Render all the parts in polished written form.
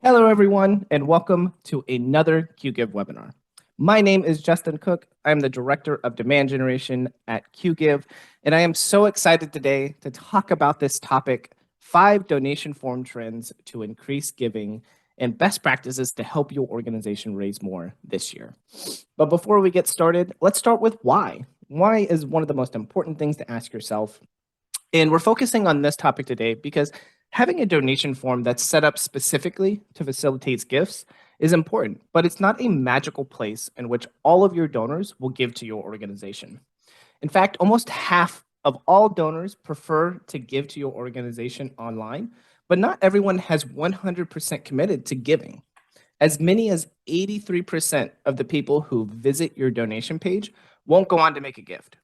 Hello, everyone, and welcome to another QGIve webinar. My name is Justin Cook. I'm the Director of Demand Generation at QGIve, and I am so excited today to talk about this topic, 5 donation form trends to increase giving and best practices to help your organization raise more this year. But before we get started, let's start with why. Why is one of the most important things to ask yourself. And we're focusing on this topic today because having a donation form that's set up specifically to facilitate gifts is important, but it's not a magical place in which all of your donors will give to your organization. In fact, almost half of all donors prefer to give to your organization online, but not everyone has 100% committed to giving. As many as 83% of the people who visit your donation page won't go on to make a gift,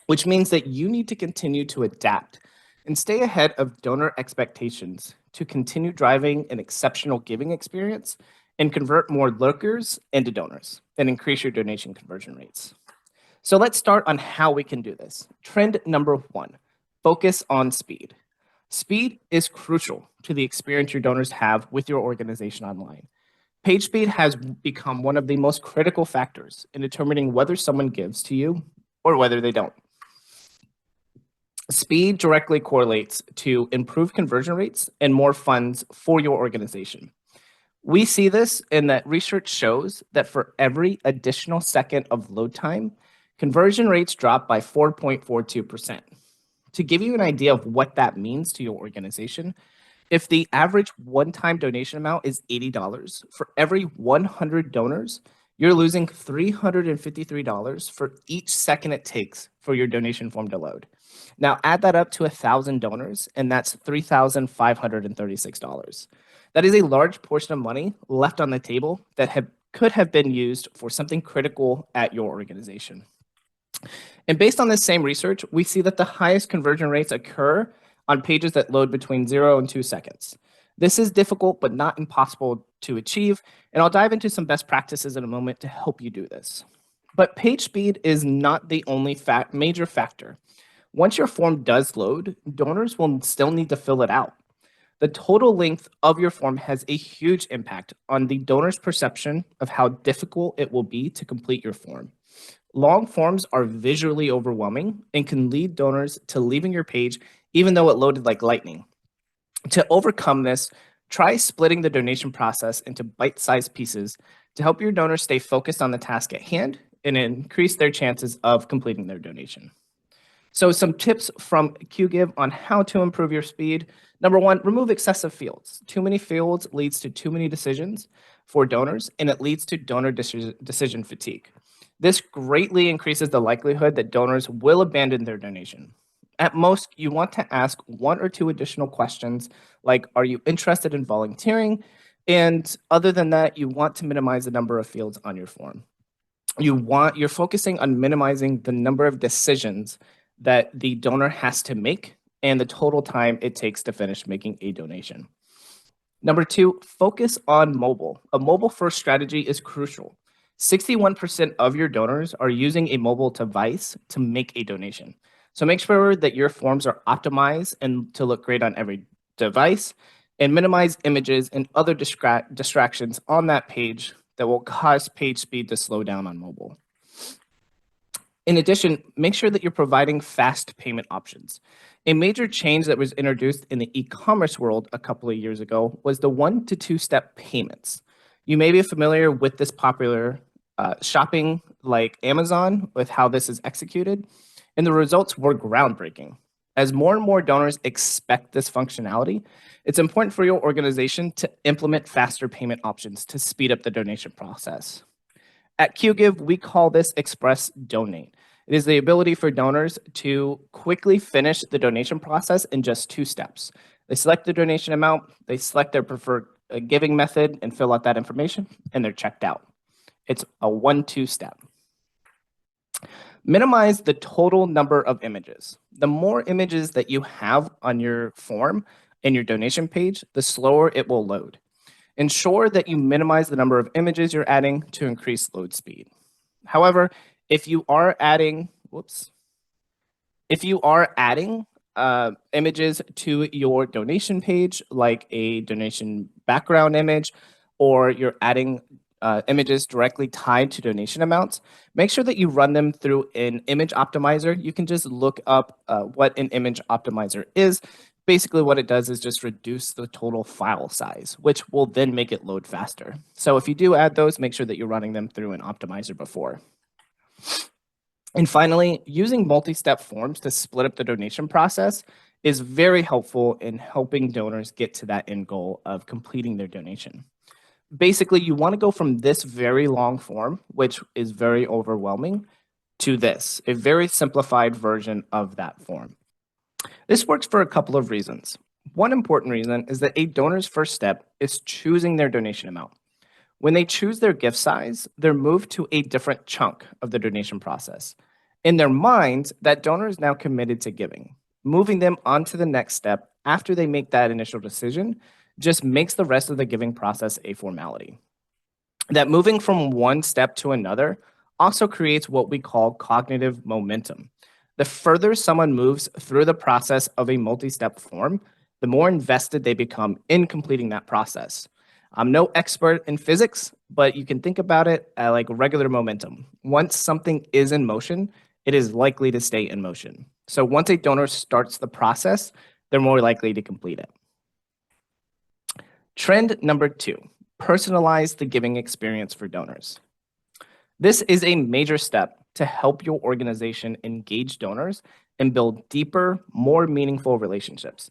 which means that you need to continue to adapt and stay ahead of donor expectations to continue driving an exceptional giving experience and convert more lurkers into donors and increase your donation conversion rates. So let's start on how we can do this. Trend number 1, focus on speed. Speed is crucial to the experience your donors have with your organization online. Page speed has become one of the most critical factors in determining whether someone gives to you or whether they don't. Speed directly correlates to improved conversion rates and more funds for your organization. We see this in that research shows that for every additional second of load time, conversion rates drop by 4.42%. To give you an idea of what that means to your organization, if the average one-time donation amount is $80, for every 100 donors, you're losing $353 for each second it takes for your donation form to load. Now add that up to 1,000 donors, and that's $3,536. That is a large portion of money left on the table that could have been used for something critical at your organization. And based on this same research, we see that the highest conversion rates occur on pages that load between 0 and 2 seconds. This is difficult, but not impossible to achieve, and I'll dive into some best practices in a moment to help you do this. But page speed is not the only major factor. Once your form does load, donors will still need to fill it out. The total length of your form has a huge impact on the donor's perception of how difficult it will be to complete your form. Long forms are visually overwhelming and can lead donors to leaving your page even though it loaded like lightning. To overcome this, try splitting the donation process into bite-sized pieces to help your donors stay focused on the task at hand and increase their chances of completing their donation. So some tips from QGIve on how to improve your speed. Number 1, remove excessive fields. Too many fields leads to too many decisions for donors, and it leads to donor decision fatigue. This greatly increases the likelihood that donors will abandon their donation. At most, you want to ask 1 or 2 additional questions, like, are you interested in volunteering? And other than that, you want to minimize the number of fields on your form. You're focusing on minimizing the number of decisions that the donor has to make and the total time it takes to finish making a donation. Number 2, focus on mobile. A mobile-first strategy is crucial. 61% of your donors are using a mobile device to make a donation. So make sure that your forms are optimized and to look great on every device, and minimize images and other distractions on that page that will cause page speed to slow down on mobile. In addition, make sure that you're providing fast payment options. A major change that was introduced in the e-commerce world a couple of years ago was the 1 to 2-step payments. You may be familiar with this popular shopping like Amazon with how this is executed, and the results were groundbreaking. As more and more donors expect this functionality, it's important for your organization to implement faster payment options to speed up the donation process. At QGIve, we call this Express Donate. It is the ability for donors to quickly finish the donation process in just 2 steps. They select the donation amount, they select their preferred giving method and fill out that information, and they're checked out. It's a 1-2 step. Minimize the total number of images. The more images that you have on your form and your donation page, the slower it will load. Ensure that you minimize the number of images you're adding to increase load speed. However, if you are adding images to your donation page, like a donation background image, or you're adding images directly tied to donation amounts, make sure that you run them through an image optimizer. You can just look up what an image optimizer is. Basically, what it does is just reduce the total file size, which will then make it load faster. So if you do add those, make sure that you're running them through an optimizer before. And finally, using multi-step forms to split up the donation process is very helpful in helping donors get to that end goal of completing their donation. Basically, you want to go from this very long form, which is very overwhelming, to this, a very simplified version of that form. This works for a couple of reasons. One important reason is that a donor's first step is choosing their donation amount. When they choose their gift size, they're moved to a different chunk of the donation process. In their minds, that donor is now committed to giving. Moving them on to the next step after they make that initial decision just makes the rest of the giving process a formality. That moving from one step to another also creates what we call cognitive momentum. The further someone moves through the process of a multi-step form, the more invested they become in completing that process. I'm no expert in physics, but you can think about it like regular momentum. Once something is in motion, it is likely to stay in motion. So once a donor starts the process, they're more likely to complete it. Trend number 2, personalize the giving experience for donors. This is a major step to help your organization engage donors and build deeper, more meaningful relationships.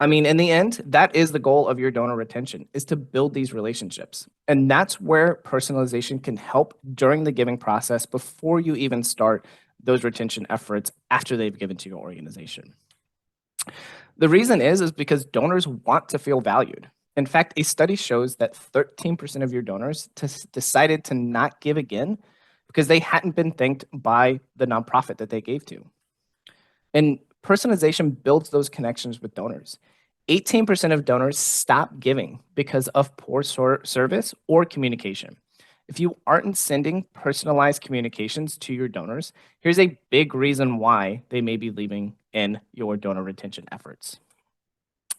I mean, in the end, that is the goal of your donor retention, is to build these relationships. And that's where personalization can help during the giving process before you even start those retention efforts after they've given to your organization. The reason is because donors want to feel valued. In fact, a study shows that 13% of your donors decided to not give again because they hadn't been thanked by the nonprofit that they gave to. And personalization builds those connections with donors. 18% of donors stop giving because of poor service or communication. If you aren't sending personalized communications to your donors, here's a big reason why they may be leaving in your donor retention efforts.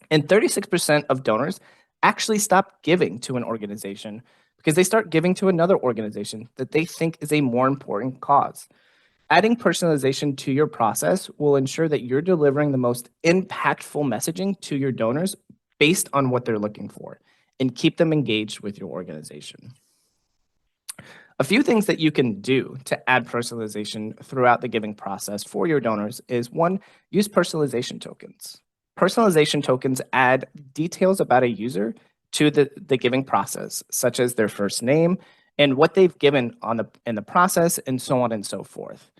And 36% of donors actually stop giving to an organization because they start giving to another organization that they think is a more important cause. Adding personalization to your process will ensure that you're delivering the most impactful messaging to your donors based on what they're looking for and keep them engaged with your organization. A few things that you can do to add personalization throughout the giving process for your donors is 1, use personalization tokens. Personalization tokens add details about a user to the giving process, such as their first name and what they've given in the process, and so on and so forth.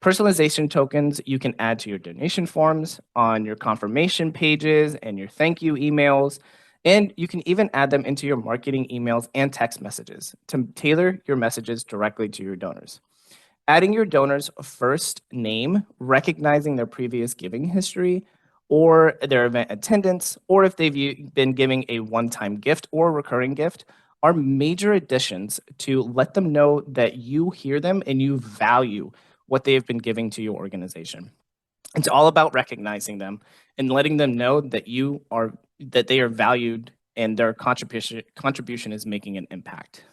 Personalization tokens you can add to your donation forms, on your confirmation pages, and your thank you emails. And you can even add them into your marketing emails and text messages to tailor your messages directly to your donors. Adding your donors' first name, recognizing their previous giving history, or their event attendance, or if they've been giving a one-time gift or recurring gift, are major additions to let them know that you hear them and you value what they have been giving to your organization. It's all about recognizing them and letting them know that that they are valued and their contribution is making an impact.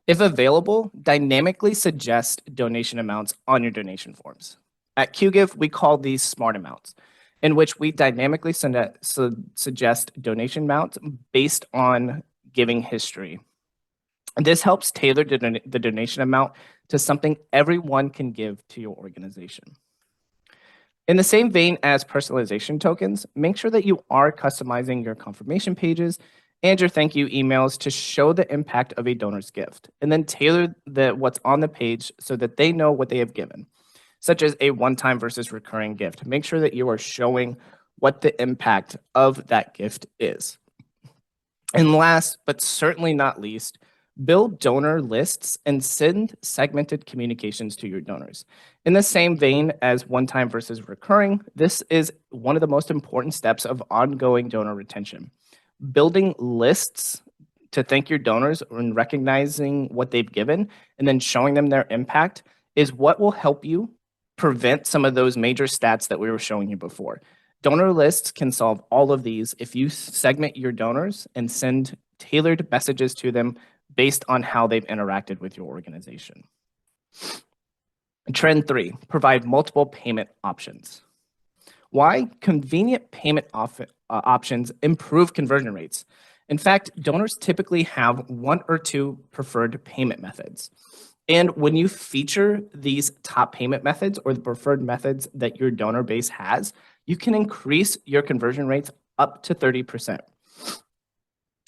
If available, dynamically suggest donation amounts on your donation forms. At QGIve, we call these smart amounts, in which we dynamically suggest donation amounts based on giving history. This helps tailor the donation amount to something everyone can give to your organization. In the same vein as personalization tokens, make sure that you are customizing your confirmation pages and your thank you emails to show the impact of a donor's gift, and then tailor what's on the page so that they know what they have given, such as a one-time versus recurring gift. Make sure that you are showing what the impact of that gift is. And last, but certainly not least, build donor lists and send segmented communications to your donors. In the same vein as one-time versus recurring, this is one of the most important steps of ongoing donor retention. Building lists to thank your donors and recognizing what they've given and then showing them their impact is what will help you prevent some of those major stats that we were showing you before. Donor lists can solve all of these if you segment your donors and send tailored messages to them based on how they've interacted with your organization. Trend 3, provide multiple payment options. Why? Convenient payment options improve conversion rates. In fact, donors typically have one or two preferred payment methods. And when you feature these top payment methods or the preferred methods that your donor base has, you can increase your conversion rates up to 30%.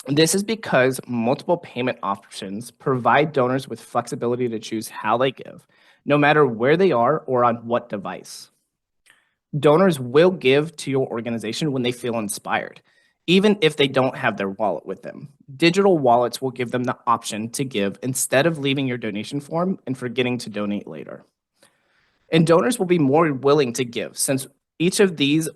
This is because multiple payment options provide donors with flexibility to choose how they give, no matter where they are or on what device. Donors will give to your organization when they feel inspired, even if they don't have their wallet with them. Digital wallets will give them the option to give instead of leaving your donation form and forgetting to donate later. And donors will be more willing to give since each of these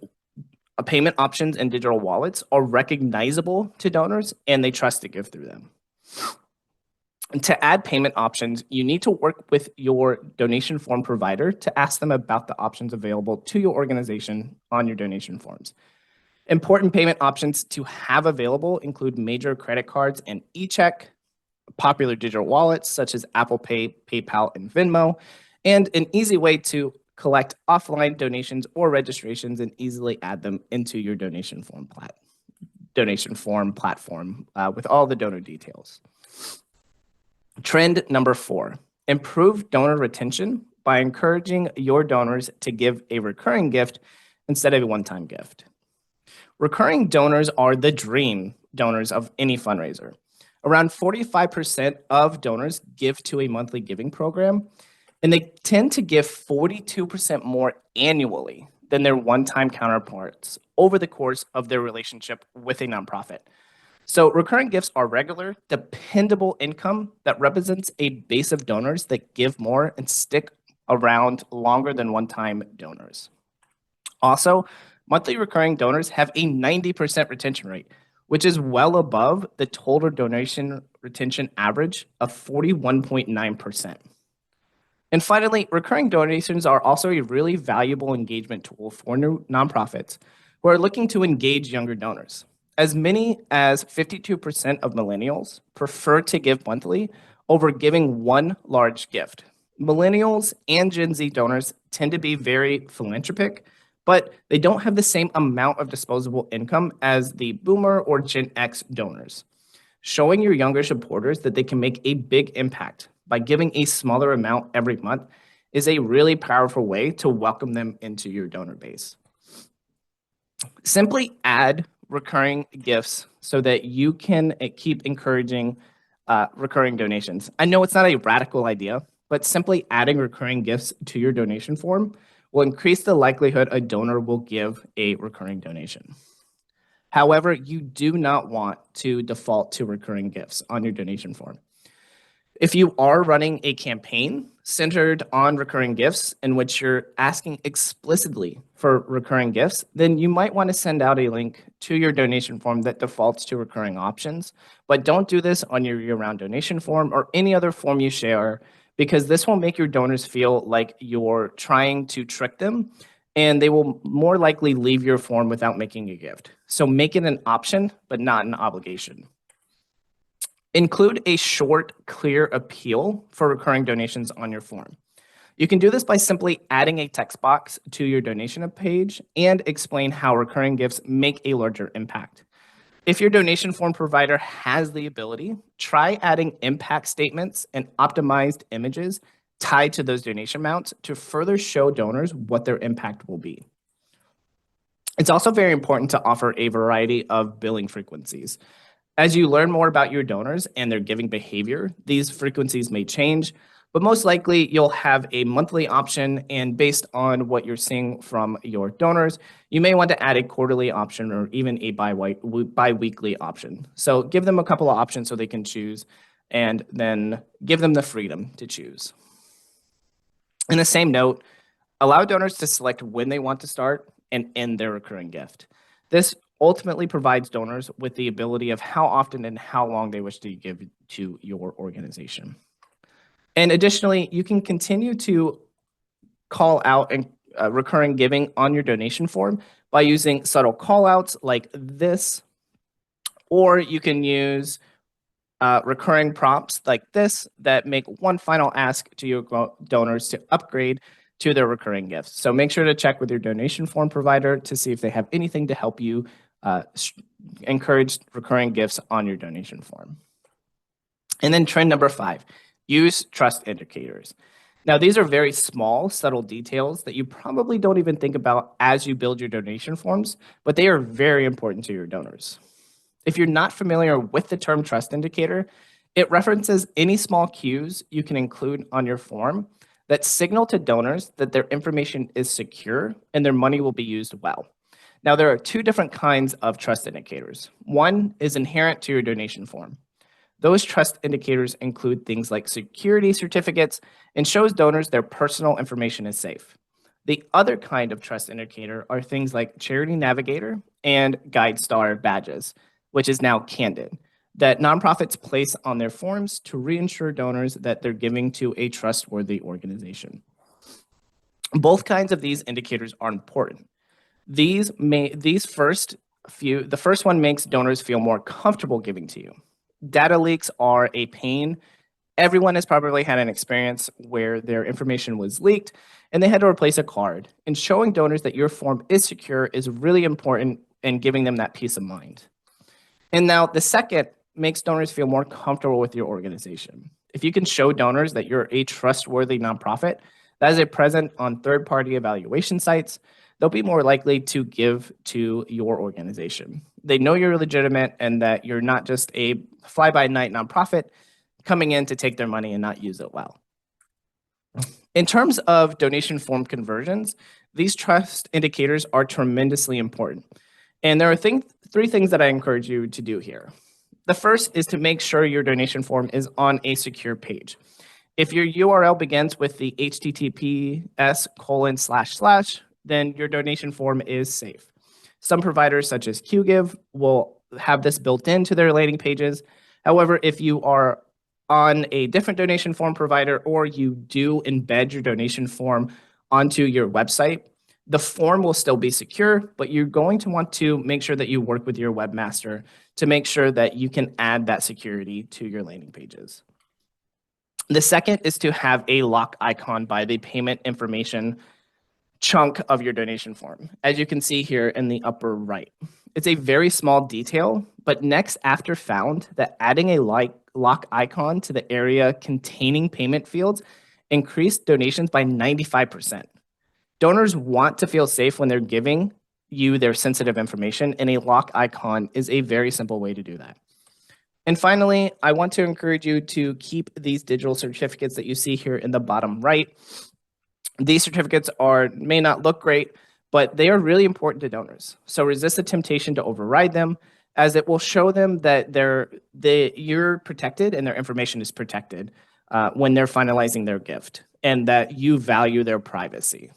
payment options and digital wallets are recognizable to donors and they trust to give through them. And to add payment options, you need to work with your donation form provider to ask them about the options available to your organization on your donation forms. Important payment options to have available include major credit cards and e-check, popular digital wallets such as Apple Pay, PayPal, and Venmo, and an easy way to collect offline donations or registrations and easily add them into your donation form platform with all the donor details. Trend number 4, improve donor retention by encouraging your donors to give a recurring gift instead of a one-time gift. Recurring donors are the dream donors of any fundraiser. Around 45% of donors give to a monthly giving program, and they tend to give 42% more annually than their one-time counterparts over the course of their relationship with a nonprofit. So recurring gifts are regular, dependable income that represents a base of donors that give more and stick around longer than one-time donors. Also, monthly recurring donors have a 90% retention rate, which is well above the total donation retention average of 41.9%. And finally, recurring donations are also a really valuable engagement tool for new nonprofits who are looking to engage younger donors. As many as 52% of millennials prefer to give monthly over giving one large gift. Millennials and Gen Z donors tend to be very philanthropic, but they don't have the same amount of disposable income as the Boomer or Gen X donors. Showing your younger supporters that they can make a big impact by giving a smaller amount every month is a really powerful way to welcome them into your donor base. Simply add recurring gifts so that you can keep encouraging recurring donations. I know it's not a radical idea, but simply adding recurring gifts to your donation form will increase the likelihood a donor will give a recurring donation. However, you do not want to default to recurring gifts on your donation form. If you are running a campaign centered on recurring gifts in which you're asking explicitly for recurring gifts, then you might want to send out a link to your donation form that defaults to recurring options. But don't do this on your year-round donation form or any other form you share, because this will make your donors feel like you're trying to trick them, and they will more likely leave your form without making a gift. So make it an option, but not an obligation. Include a short, clear appeal for recurring donations on your form. You can do this by simply adding a text box to your donation page and explain how recurring gifts make a larger impact. If your donation form provider has the ability, try adding impact statements and optimized images tied to those donation amounts to further show donors what their impact will be. It's also very important to offer a variety of billing frequencies. As you learn more about your donors and their giving behavior, these frequencies may change, but most likely you'll have a monthly option, and based on what you're seeing from your donors, you may want to add a quarterly option or even a bi-weekly option. So give them a couple of options so they can choose, and then give them the freedom to choose. In the same note, allow donors to select when they want to start and end their recurring gift. This ultimately provides donors with the ability of how often and how long they wish to give to your organization. And additionally, you can continue to call out recurring giving on your donation form, by using subtle callouts like this, or you can use recurring prompts like this that make one final ask to your donors to upgrade to their recurring gifts. So make sure to check with your donation form provider to see if they have anything to help you encourage recurring gifts on your donation form. And then trend number 5, use trust indicators. Now, these are very small, subtle details that you probably don't even think about as you build your donation forms, but they are very important to your donors. If you're not familiar with the term trust indicator, it references any small cues you can include on your form that signal to donors that their information is secure and their money will be used well. Now, there are 2 different kinds of trust indicators. One is inherent to your donation form. Those trust indicators include things like security certificates and shows donors their personal information is safe. The other kind of trust indicator are things like Charity Navigator and Guide Star badges, which is now Candid, that nonprofits place on their forms to reassure donors that they're giving to a trustworthy organization. Both kinds of these indicators are important. The first one makes donors feel more comfortable giving to you. Data leaks are a pain. Everyone has probably had an experience where their information was leaked and they had to replace a card. And showing donors that your form is secure is really important in giving them that peace of mind. And now the second makes donors feel more comfortable with your organization. If you can show donors that you're a trustworthy nonprofit that is a present on third-party evaluation sites, they'll be more likely to give to your organization. They know you're legitimate and that you're not just a fly-by-night nonprofit coming in to take their money and not use it well. In terms of donation form conversions, these trust indicators are tremendously important. And there are 3 things that I encourage you to do here. The first is to make sure your donation form is on a secure page. If your URL begins with the https:// then your donation form is safe. Some providers such as QGive will have this built into their landing pages. However, if you are on a different donation form provider or you do embed your donation form onto your website, the form will still be secure, but you're going to want to make sure that you work with your webmaster to make sure that you can add that security to your landing pages. The second is to have a lock icon by the payment information chunk of your donation form, as you can see here in the upper right. It's a very small detail, but next after found that adding a lock icon to the area containing payment fields increased donations by 95%. Donors want to feel safe when they're giving you their sensitive information, and a lock icon is a very simple way to do that. And finally, I want to encourage you to keep these digital certificates that you see here in the bottom right. These certificates may not look great, but they are really important to donors. So resist the temptation to override them, as it will show them that you're protected and their information is protected when they're finalizing their gift, and that you value their privacy.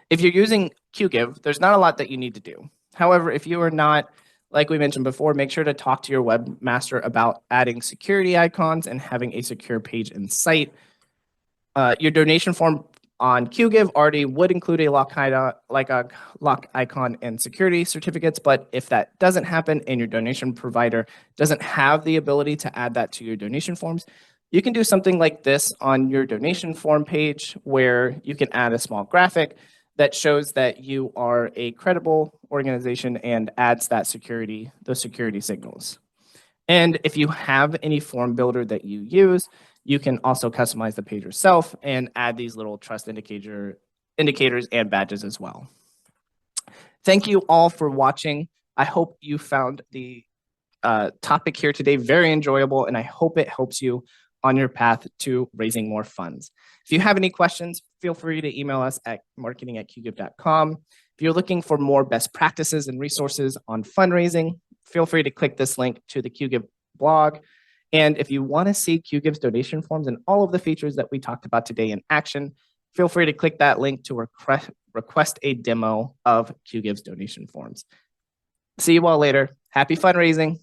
If you're using QGive, there's not a lot that you need to do. However, if you are not, like we mentioned before, make sure to talk to your webmaster about adding security icons and having a secure page in sight. Your donation form on QGive already would include a lock icon and security certificates, but if that doesn't happen and your donation provider doesn't have the ability to add that to your donation forms, you can do something like this on your donation form page, where you can add a small graphic that shows that you are a credible organization and adds those security signals. And if you have any form builder that you use, you can also customize the page yourself and add these little trust indicators and badges as well. Thank you all for watching. I hope you found the topic here today very enjoyable, and I hope it helps you on your path to raising more funds. If you have any questions, feel free to email us at marketing@qgive.com. If you're looking for more best practices and resources on fundraising, feel free to click this link to the QGive blog. And if you want to see QGive's donation forms and all of the features that we talked about today in action, feel free to click that link to request a demo of QGive's donation forms. See you all later. Happy fundraising.